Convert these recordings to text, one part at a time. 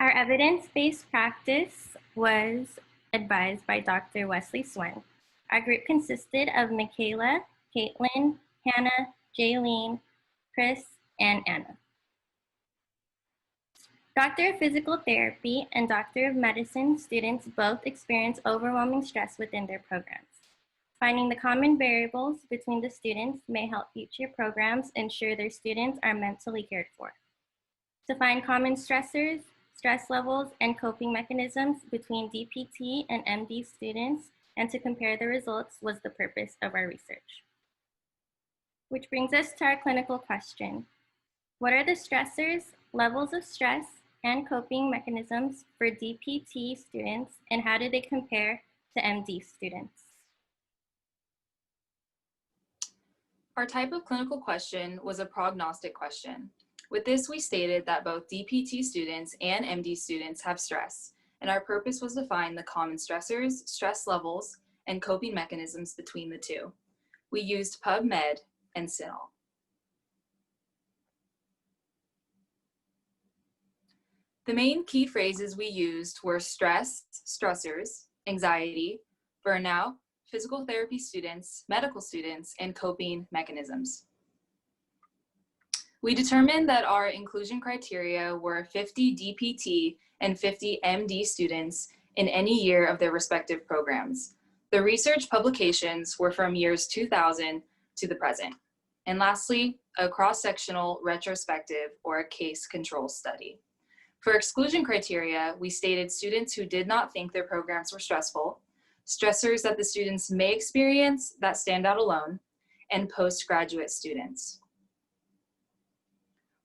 Our evidence-based practice was advised by Dr. Wesley Swen. Our group consisted of Michaela, Caitlin, Hannah, Jaylene, Chris, and Anna. Doctor of Physical Therapy and Doctor of Medicine students both experience overwhelming stress within their programs. Finding the common variables between the students may help future programs ensure their students are mentally cared for. To find common stressors, stress levels, and coping mechanisms between DPT and MD students, and to compare the results was the purpose of our research. Which brings us to our clinical question. What are the stressors, levels of stress, and coping mechanisms for DPT students, and how do they compare to MD students? Our type of clinical question was a prognostic question. With this, we stated that both DPT students and MD students have stress, and our purpose was to find the common stressors, stress levels, and coping mechanisms between the two. We used PubMed and CINAHL. The main key phrases we used were stress, stressors, anxiety, burnout, physical therapy students, medical students, and coping mechanisms. We determined that our inclusion criteria were 50 DPT and 50 MD students in any year of their respective programs. The research publications were from years 2000 to the present. And lastly, a cross-sectional retrospective or a case control study. For exclusion criteria, we stated students who did not think their programs were stressful, stressors that the students may experience that stand out alone, and postgraduate students.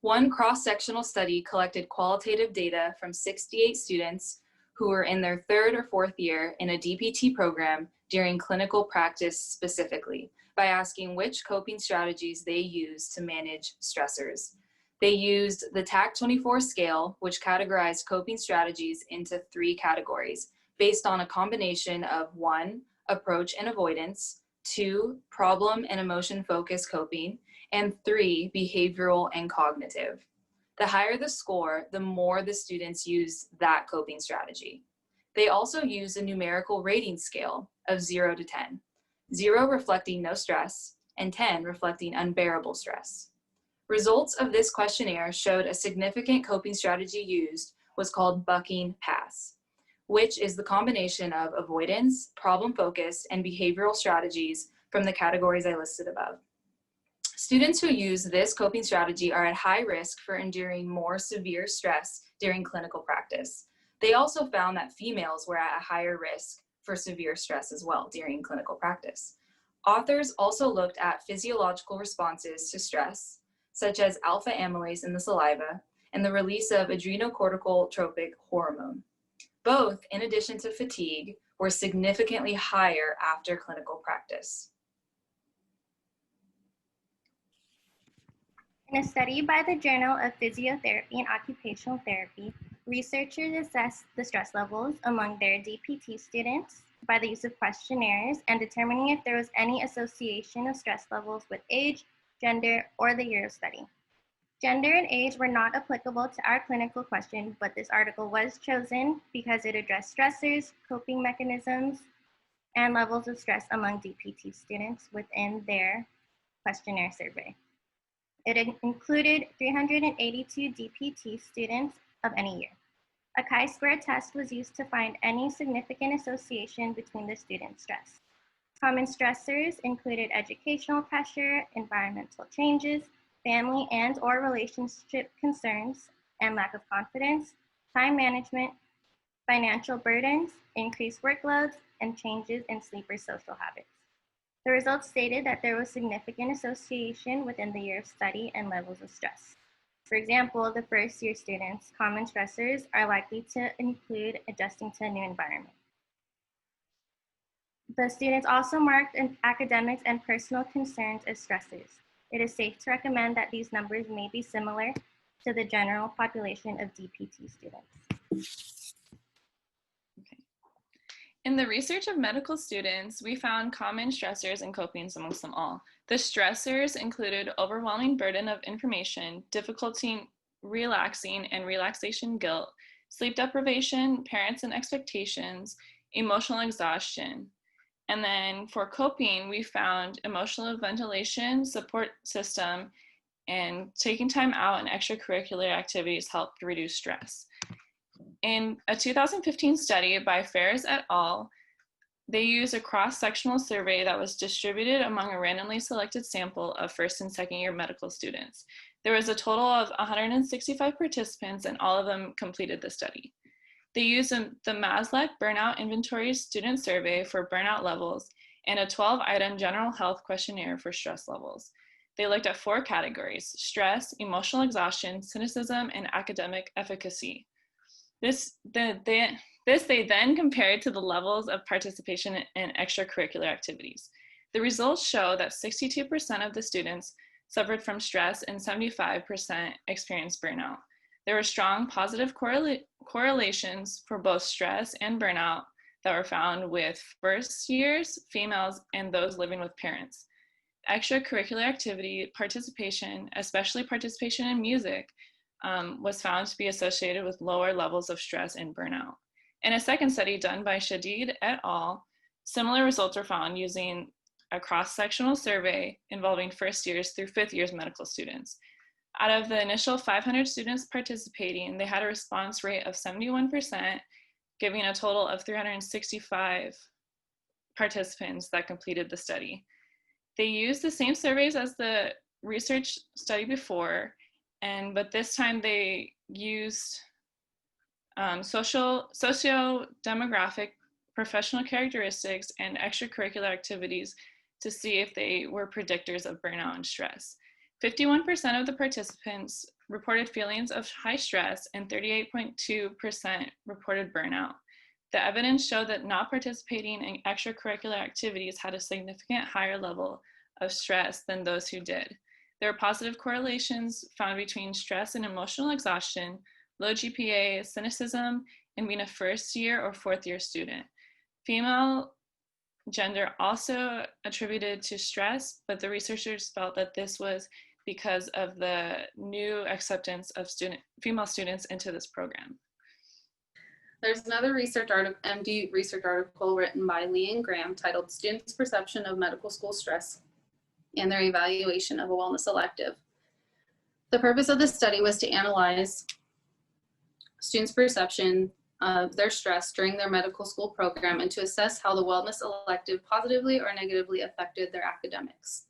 One cross-sectional study collected qualitative data from 68 students who were in their third or fourth year in a DPT program during clinical practice specifically, by asking which coping strategies they used to manage stressors. They used the TAC-24 scale, which categorized coping strategies into 3 categories based on a combination of 1, approach and avoidance, 2, problem and emotion-focused coping, and 3, behavioral and cognitive. The higher the score, the more the students used that coping strategy. They also used a numerical rating scale of 0 to 10, 0 reflecting no stress, and 10 reflecting unbearable stress. Results of this questionnaire showed a significant coping strategy used was called bucking pass, which is the combination of avoidance, problem-focused, and behavioral strategies from the categories I listed above. Students who use this coping strategy are at high risk for enduring more severe stress during clinical practice. They also found that females were at a higher risk for severe stress as well during clinical practice. Authors also looked at physiological responses to stress, such as alpha amylase in the saliva, and the release of adrenocorticotropic hormone. Both, in addition to fatigue, were significantly higher after clinical practice. In a study by the Journal of Physiotherapy and Occupational Therapy, researchers assessed the stress levels among their DPT students by the use of questionnaires and determining if there was any association of stress levels with age, gender, or the year of study. Gender and age were not applicable to our clinical question, but this article was chosen because it addressed stressors, coping mechanisms, and levels of stress among DPT students within their questionnaire survey. It included 382 DPT students of any year. A chi-square test was used to find any significant association between the students' stress. Common stressors included educational pressure, environmental changes, family and/or relationship concerns, and lack of confidence, time management, financial burdens, increased workloads, and changes in sleep or social habits. The results stated that there was significant association within the year of study and levels of stress. For example, the first year students' common stressors are likely to include adjusting to a new environment. The students also marked academics and personal concerns as stressors. It is safe to recommend that these numbers may be similar to the general population of DPT students. Okay. In the research of medical students, we found common stressors and copings amongst them all. The stressors included overwhelming burden of information, difficulty relaxing and relaxation guilt, sleep deprivation, parents and expectations, emotional exhaustion. And then for coping, we found emotional ventilation, support system, and taking time out and extracurricular activities helped reduce stress. In a 2015 study by Ferris et al., they used a cross-sectional survey that was distributed among a randomly selected sample of first and second year medical students. There was a total of 165 participants, and all of them completed the study. They used the Maslach Burnout Inventory Student Survey for burnout levels and a 12-item general health questionnaire for stress levels. They looked at 4 categories: stress, emotional exhaustion, cynicism, and academic efficacy. They then compared to the levels of participation in extracurricular activities. The results show that 62% of the students suffered from stress and 75% experienced burnout. There were strong positive correlations for both stress and burnout that were found with first years, females, and those living with parents. Extracurricular activity participation, especially participation in music, was found to be associated with lower levels of stress and burnout. In a second study done by Shadid et al., similar results were found using a cross-sectional survey involving first years through fifth years medical students. Out of the initial 500 students participating, they had a response rate of 71%, giving a total of 365 participants that completed the study. They used the same surveys as the research study before, but this time they used socio-demographic, professional characteristics, and extracurricular activities to see if they were predictors of burnout and stress. 51% of the participants reported feelings of high stress and 38.2% reported burnout. The evidence showed that not participating in extracurricular activities had a significant higher level of stress than those who did. There are positive correlations found between stress and emotional exhaustion, low GPA, cynicism, and being a first year or fourth year student. Female gender also attributed to stress, but the researchers felt that this was because of the new acceptance of female students into this program. There's another MD research article written by Lee and Graham titled Students' Perception of Medical School Stress and Their Evaluation of a Wellness Elective. The purpose of this study was to analyze students' perception of their stress during their medical school program and to assess how the wellness elective positively or negatively affected their academics.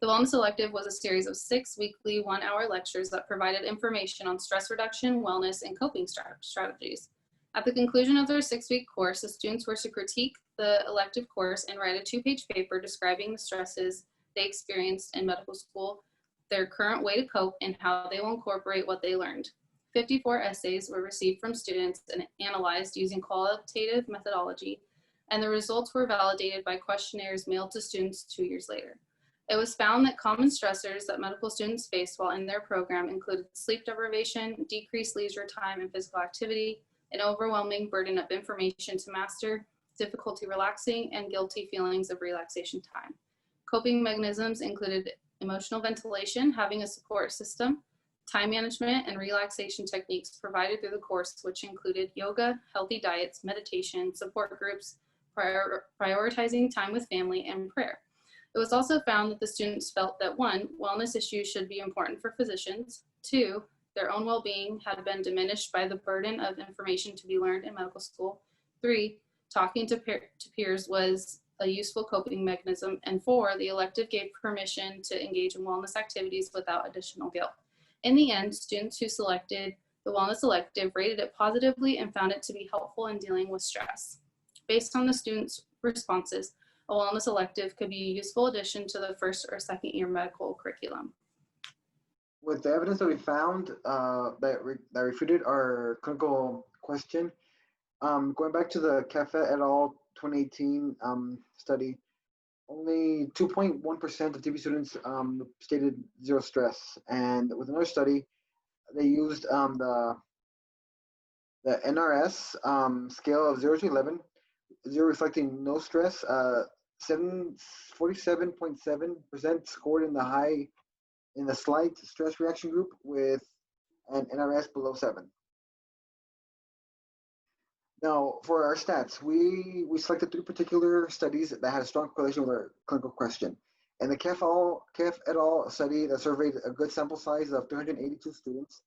The wellness elective was a series of 6 weekly 1-hour lectures that provided information on stress reduction, wellness, and coping strategies. At the conclusion of their 6-week course, the students were to critique the elective course and write a 2-page paper describing the stresses they experienced in medical school, their current way to cope, and how they will incorporate what they learned. 54 essays were received from students and analyzed using qualitative methodology, and the results were validated by questionnaires mailed to students 2 years later. It was found that common stressors that medical students faced while in their program included sleep deprivation, decreased leisure time and physical activity, an overwhelming burden of information to master, difficulty relaxing, and guilty feelings of relaxation time. Coping mechanisms included emotional ventilation, having a support system, time management, and relaxation techniques provided through the course, which included yoga, healthy diets, meditation, support groups, prioritizing time with family, and prayer. It was also found that the students felt that 1, wellness issues should be important for physicians, 2, their own well-being had been diminished by the burden of information to be learned in medical school, 3, talking to peers was a useful coping mechanism, and 4, the elective gave permission to engage in wellness activities without additional guilt. In the end, students who selected the wellness elective rated it positively and found it to be helpful in dealing with stress. Based on the students' responses, a wellness elective could be a useful addition to the first or second year medical curriculum. With the evidence that we found that refuted our clinical question, going back to the Caffet et al. 2018 study, only 2.1% of TB students stated zero stress. And with another study, they used the NRS scale of 0 to 11, 0 reflecting no stress, 47.7% scored in the slight stress reaction group with an NRS below 7. Now, for our stats, we selected 3 particular studies that had a strong correlation with our clinical question. And the KEF et al. Study that surveyed a good sample size of 382 students,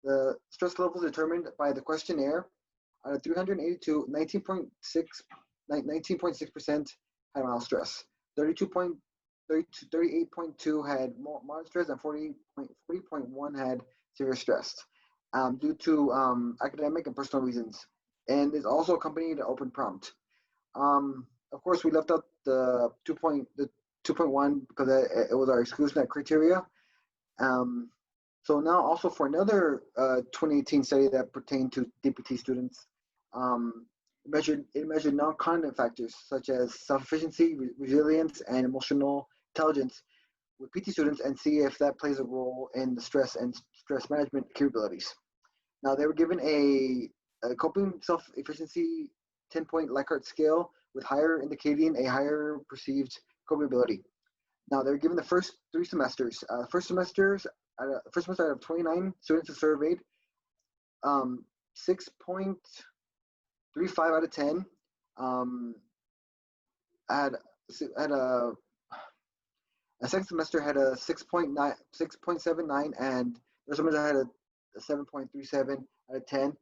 the stress levels determined by the questionnaire, out of 382, 19.6% had mild stress, 38.2 had moderate stress, and 40.1 had severe stress due to academic and personal reasons. And it's also accompanied an open prompt. Of course, we left out the 2.1 because it was our exclusionary criteria. So now also for another 2018 study that pertained to DPT students, it measured non-cognitive factors such as self-efficiency, resilience, and emotional intelligence with PT students and see if that plays a role in the stress and stress management capabilities. Now they were given a coping self-efficiency 10-point Likert scale with higher indicating a higher perceived coping ability. Now they're given the first 3 semesters. First semester out of 29 students surveyed, 6.35 out of 10 had a second semester had a 6.79, and the semester had a 7.37 out of 10,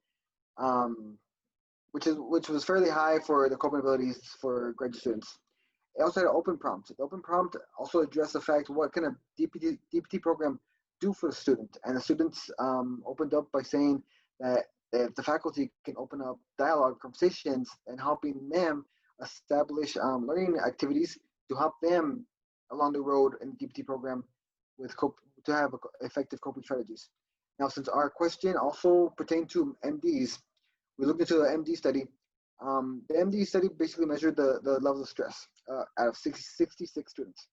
which was fairly high for the coping abilities for graduate students. It also had an open prompt. The open prompt also addressed the fact what can a DPT program do for the student, and the students opened up by saying that if the faculty can open up dialogue, conversations, and helping them establish learning activities to help them along the road in the DPT program to have effective coping strategies. Now, since our question also pertained to MDs, we looked into the MD study. The MD study basically measured the levels of stress out of 66 students.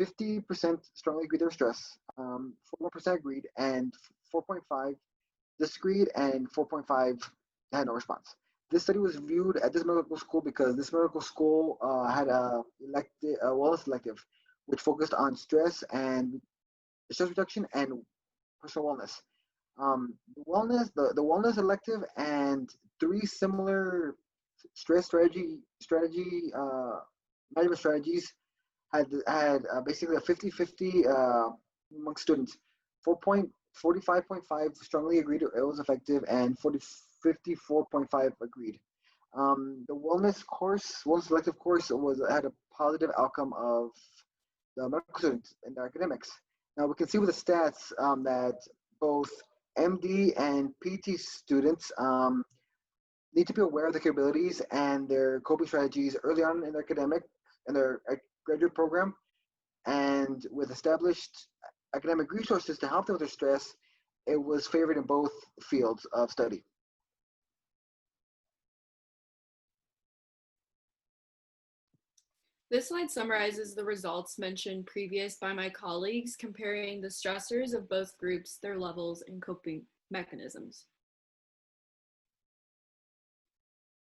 50% strongly agreed they were stressed, 4% agreed, and 4.5 disagreed, and 4.5 had no response. This study was viewed at this medical school because this medical school had a wellness elective, which focused on stress reduction and personal wellness. The wellness elective and 3 similar stress management strategies had basically a 50-50 among students. 45.5 strongly agreed it was effective, and 54.5 agreed. The wellness elective course had a positive outcome of the medical students and the academics. Now we can see with the stats that both MD and PT students need to be aware of their capabilities and their coping strategies early on in their graduate program, and with established academic resources to help them with their stress, it was favored in both fields of study. This slide summarizes the results mentioned previous by my colleagues, comparing the stressors of both groups, their levels, and coping mechanisms.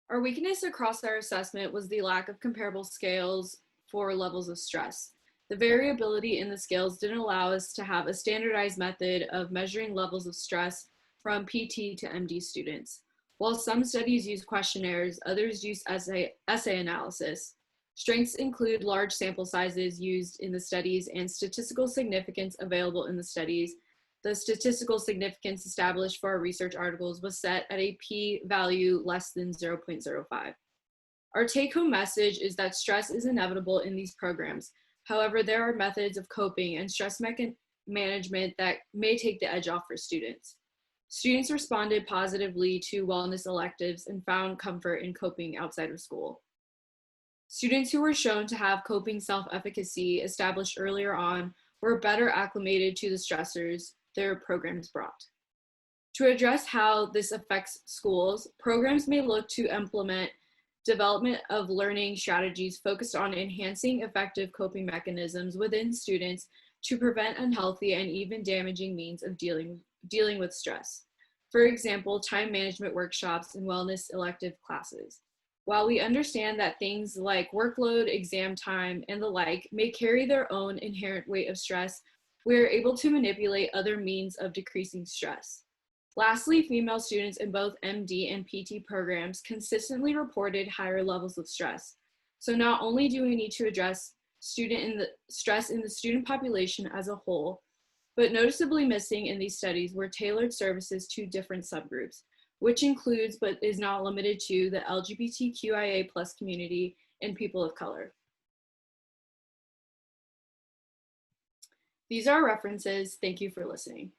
Our weakness across our assessment was the lack of comparable scales for levels of stress. The variability in the scales didn't allow us to have a standardized method of measuring levels of stress from PT to MD students. While some studies use questionnaires, others use essay analysis. Strengths include large sample sizes used in the studies and statistical significance available in the studies. The statistical significance established for our research articles was set at a p-value less than 0.05. Our take-home message is that stress is inevitable in these programs. However, there are methods of coping and stress management that may take the edge off for students. Students responded positively to wellness electives and found comfort in coping outside of school. Students who were shown to have coping self-efficacy established earlier on were better acclimated to the stressors their programs brought. To address how this affects schools, programs may look to implement development of learning strategies focused on enhancing effective coping mechanisms within students to prevent unhealthy and even damaging means of dealing with stress. For example, time management workshops and wellness elective classes. While we understand that things like workload, exam time, and the like may carry their own inherent weight of stress, we are able to manipulate other means of decreasing stress. Lastly, female students in both MD and PT programs consistently reported higher levels of stress. So not only do we need to address stress in the student population as a whole, but noticeably missing in these studies were tailored services to different subgroups, which includes but is not limited to the LGBTQIA+ community and people of color. These are references. Thank you for listening.